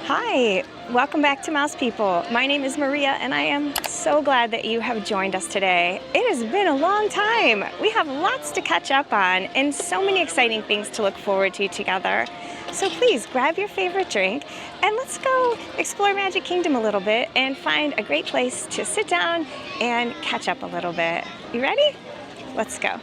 Hi, welcome back to Mouse People. My name is Maria and I am so glad that you have joined us today. It has been a long time. We have lots to catch up on and so many exciting things to look forward to together. So please grab your favorite drink and let's go explore Magic Kingdom a little bit and find a great place to sit down and catch up a little bit. You ready? Let's go.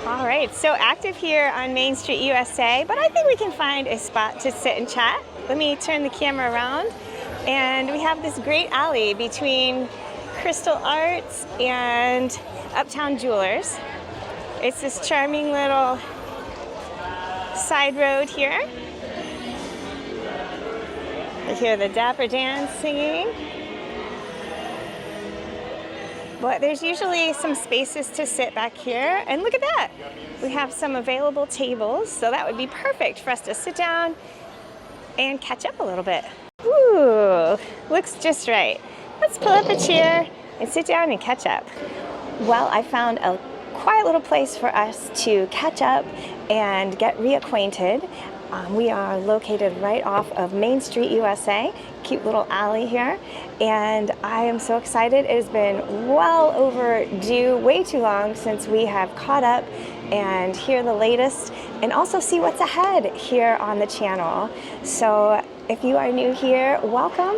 All right, so active here on Main Street USA, but I think we can find a spot to sit and chat. Let me turn the camera around, and we have this great alley between Crystal Arts and Uptown Jewelers. It's this charming little side road here. You hear the Dapper Dan singing. But there's usually some spaces to sit back here, and look at that. We have some available tables, so that would be perfect for us to sit down and catch up a little bit. Ooh, looks just right. Let's pull up a chair and sit down and catch up. Well, I found a quiet little place for us to catch up and get reacquainted. We are located right off of Main Street USA, cute little alley here, and I am so excited. It has been well overdue, way too long since we have caught up and hear the latest and also see what's ahead here on the channel. So if you are new here, welcome.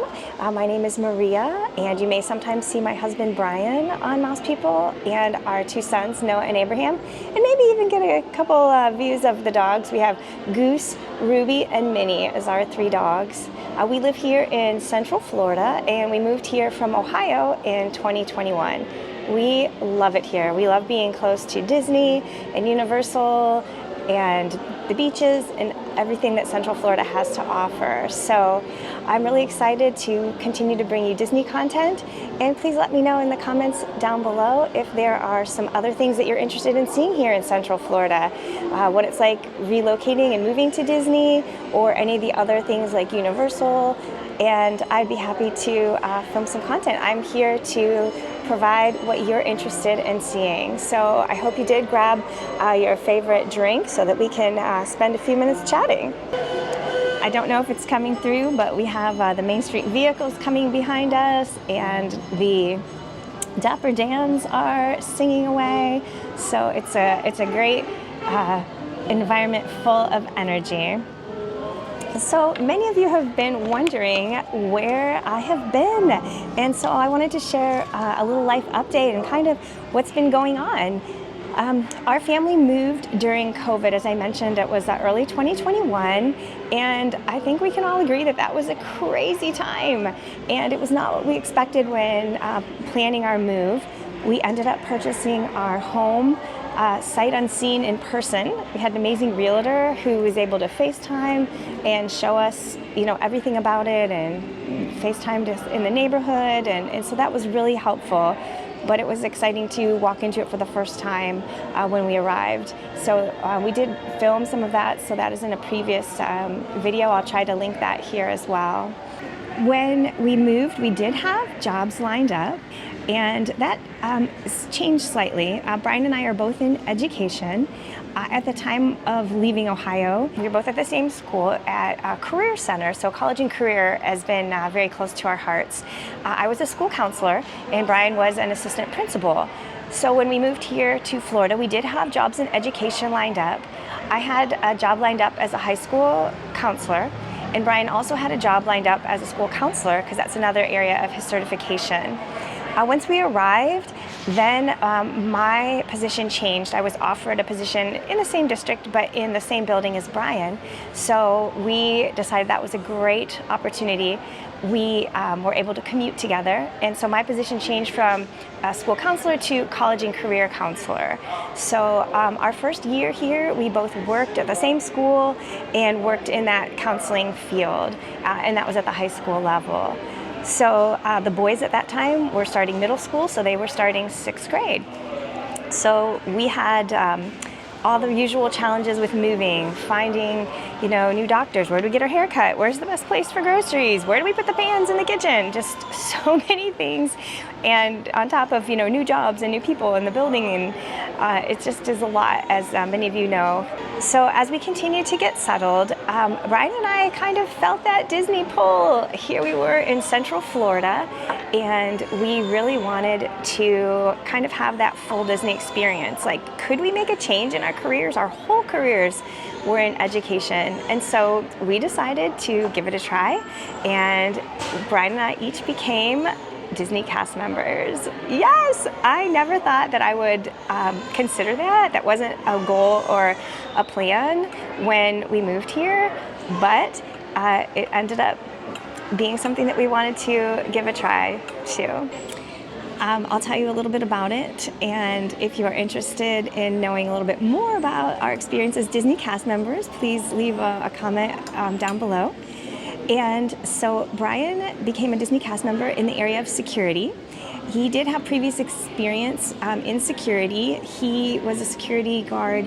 My name is Maria, and you may sometimes see my husband Brian on Mouse People and our two sons, Noah and Abraham, and maybe even get a couple views of the dogs. We have Goose, Ruby, and Minnie as our three dogs. We live here in Central Florida, and we moved here from Ohio in 2021. We love it here. We love being close to Disney and Universal and the beaches and everything that Central Florida has to offer. So I'm really excited to continue to bring you Disney content, and please let me know in the comments down below if there are some other things that you're interested in seeing here in Central Florida, what it's like relocating and moving to Disney, or any of the other things like Universal, and I'd be happy to film some content. I'm here to provide what you're interested in seeing. So I hope you did grab your favorite drink so that we can spend a few minutes chatting. I don't know if it's coming through, but we have the Main Street vehicles coming behind us, and the Dapper Dans are singing away. So it's a great environment full of energy. So many of you have been wondering where I have been, and so I wanted to share a little life update and kind of what's been going on. Our family moved during COVID. As I mentioned, it was early 2021, and I think we can all agree that that was a crazy time, and it was not what we expected when planning our move. We ended up purchasing our home sight unseen in person. We had an amazing realtor who was able to FaceTime and show us, everything about it, and FaceTimed us in the neighborhood, and so that was really helpful. But it was exciting to walk into it for the first time when we arrived. So we did film some of that, so that is in a previous video. I'll try to link that here as well. When we moved, we did have jobs lined up, and that changed slightly. Brian and I are both in education. At the time of leaving Ohio, we were both at the same school at a career center, so college and career has been very close to our hearts. I was a school counselor, and Brian was an assistant principal. So when we moved here to Florida, we did have jobs in education lined up. I had a job lined up as a high school counselor, and Brian also had a job lined up as a school counselor, because that's another area of his certification. Once we arrived, then my position changed. I was offered a position in the same district, but in the same building as Brian. So we decided that was a great opportunity. We were able to commute together, and so my position changed from school counselor to college and career counselor. So our first year here, we both worked at the same school and worked in that counseling field, and that was at the high school level. So the boys at that time were starting middle school, so they were starting 6th grade. So we had all the usual challenges with moving, finding, new doctors. Where do we get our hair cut? Where's the best place for groceries? Where do we put the pans in the kitchen? Just so many things. And on top of, new jobs and new people in the building, and it just is a lot, as many of you know. So as we continue to get settled, Brian and I kind of felt that Disney pull. Here we were in Central Florida, and we really wanted to kind of have that full Disney experience. Like, could we make a change in our careers? Our whole careers were in education. And so we decided to give it a try, and Brian and I each became Disney cast members. Yes, I never thought that I would consider that. That wasn't a goal or a plan when we moved here, but it ended up being something that we wanted to give a try to. I'll tell you a little bit about it, and if you are interested in knowing a little bit more about our experience as Disney cast members, please leave a comment down below. And so Brian became a Disney cast member in the area of security. He did have previous experience in security. He was a security guard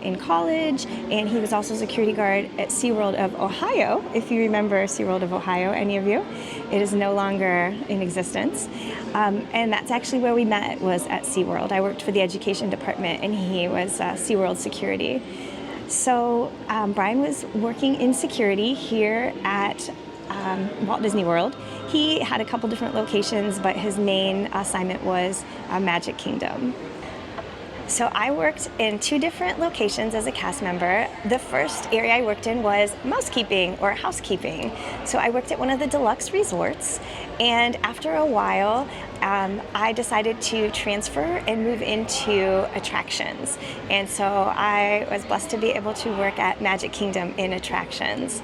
in college, and he was also a security guard at SeaWorld of Ohio. If you remember SeaWorld of Ohio, any of you, it is no longer in existence. And that's actually where we met, was at SeaWorld. I worked for the education department, and he was SeaWorld security. So Brian was working in security here at Walt Disney World. He had a couple different locations, but his main assignment was Magic Kingdom. So I worked in 2 different locations as a cast member. The first area I worked in was mousekeeping or housekeeping. So I worked at one of the deluxe resorts, and after a while, I decided to transfer and move into attractions. And so I was blessed to be able to work at Magic Kingdom in attractions.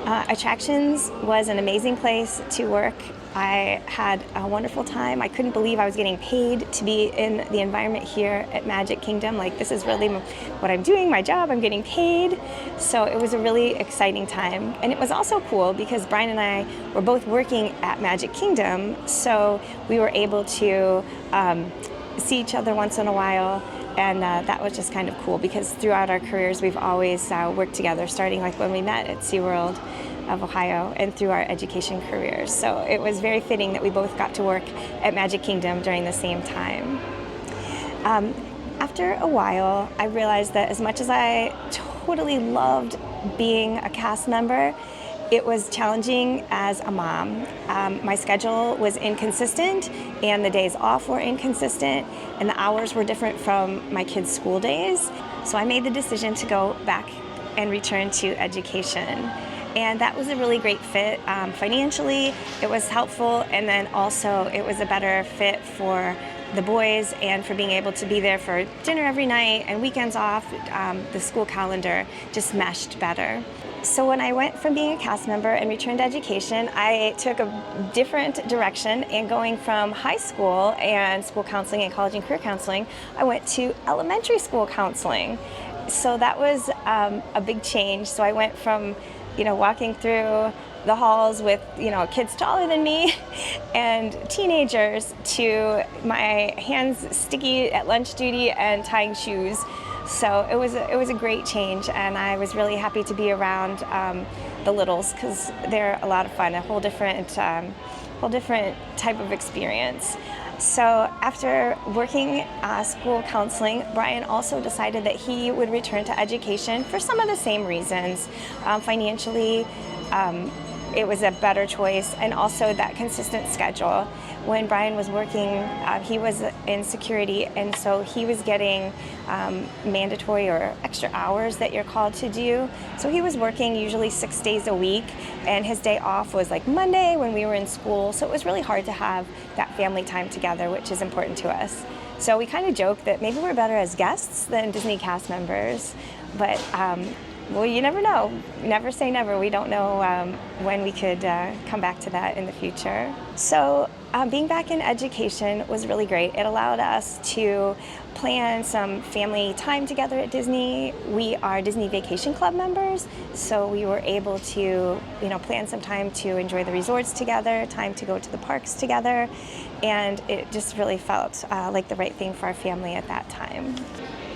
Attractions was an amazing place to work. I had a wonderful time. I couldn't believe I was getting paid to be in the environment here at Magic Kingdom. Like, this is really what I'm doing, my job, I'm getting paid. So it was a really exciting time. And it was also cool because Brian and I were both working at Magic Kingdom, so we were able to see each other once in a while. And that was just kind of cool because throughout our careers, we've always worked together, starting like when we met at SeaWorld of Ohio and through our education careers. So it was very fitting that we both got to work at Magic Kingdom during the same time. After a while, I realized that as much as I totally loved being a cast member, it was challenging as a mom. My schedule was inconsistent, and the days off were inconsistent, and the hours were different from my kids' school days. So I made the decision to go back and return to education. And that was a really great fit. Financially, it was helpful, and then also it was a better fit for the boys and for being able to be there for dinner every night and weekends off. The school calendar just meshed better. So when I went from being a cast member and returned to education, I took a different direction, and going from high school and school counseling and college and career counseling, I went to elementary school counseling. So that was a big change. So I went from walking through the halls with, kids taller than me and teenagers to my hands sticky at lunch duty and tying shoes. So it was a great change, and I was really happy to be around the littles because they're a lot of fun, a whole different type of experience. So after working school counseling, Brian also decided that he would return to education for some of the same reasons. Financially, it was a better choice, and also that consistent schedule. When Brian was working, he was in security, and so he was getting mandatory or extra hours that you're called to do. So he was working usually 6 days a week, and his day off was like Monday when we were in school. So it was really hard to have that family time together, which is important to us. So we kind of joke that maybe we're better as guests than Disney cast members, but well, you never know. Never say never. We don't know when we could come back to that in the future. So being back in education was really great. It allowed us to plan some family time together at Disney. We are Disney Vacation Club members, so we were able to, plan some time to enjoy the resorts together, time to go to the parks together, and it just really felt like the right thing for our family at that time.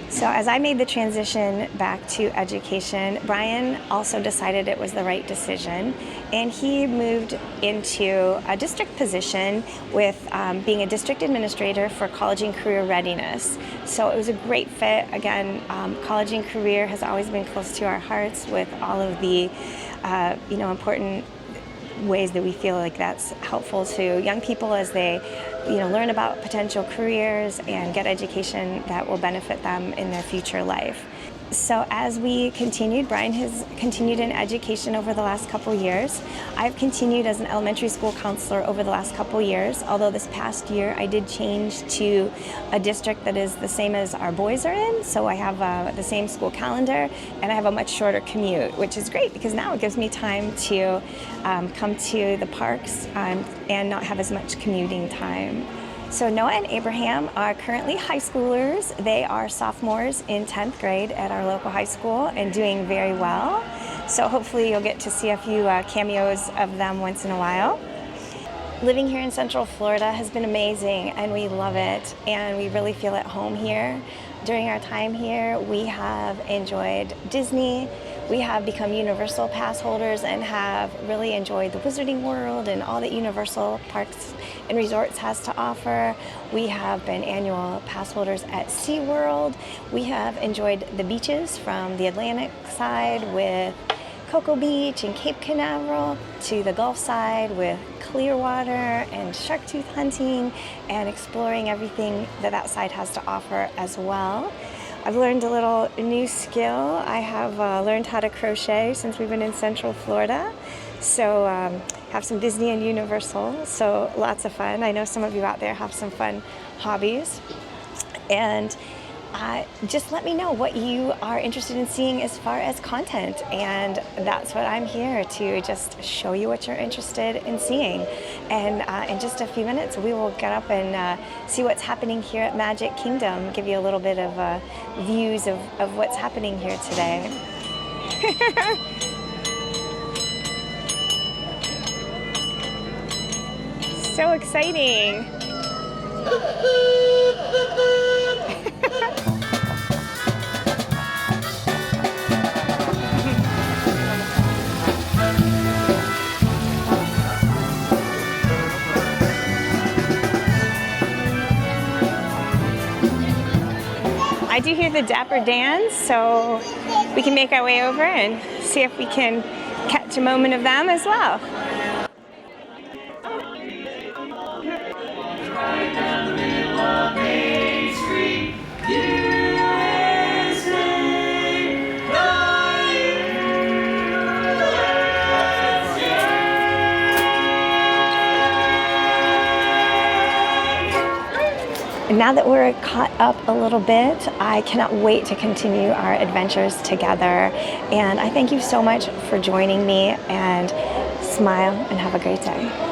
So as I made the transition back to education, Brian also decided it was the right decision, and he moved into a district position with being a district administrator for college and career readiness. So it was a great fit. Again, college and career has always been close to our hearts with all of the important ways that we feel like that's helpful to young people as they learn about potential careers and get education that will benefit them in their future life. So as we continued, Brian has continued in education over the last couple years. I've continued as an elementary school counselor over the last couple years, although this past year I did change to a district that is the same as our boys are in. So I have the same school calendar, and I have a much shorter commute, which is great because now it gives me time to come to the parks and not have as much commuting time. So Noah and Abraham are currently high schoolers. They are sophomores in 10th grade at our local high school and doing very well. So hopefully you'll get to see a few cameos of them once in a while. Living here in Central Florida has been amazing, and we love it, and we really feel at home here. During our time here, we have enjoyed Disney. We have become Universal Pass holders and have really enjoyed the Wizarding World and all that Universal Parks and Resorts has to offer. We have been annual pass holders at SeaWorld. We have enjoyed the beaches from the Atlantic side with Cocoa Beach and Cape Canaveral to the Gulf side with Clearwater and shark tooth hunting and exploring everything that side has to offer as well. I've learned a little new skill. I have learned how to crochet since we've been in Central Florida. So have some Disney and Universal, so lots of fun. I know some of you out there have some fun hobbies. And just let me know what you are interested in seeing as far as content, and that's what I'm here to just show you what you're interested in seeing. And in just a few minutes we will get up and see what's happening here at Magic Kingdom, give you a little bit of views of what's happening here today. So exciting. I do hear the Dapper Dans, so we can make our way over and see if we can catch a moment of them as well. Right down the middle of Main Street, USA, And now that we're caught up a little bit, I cannot wait to continue our adventures together. And I thank you so much for joining me, and smile and have a great day.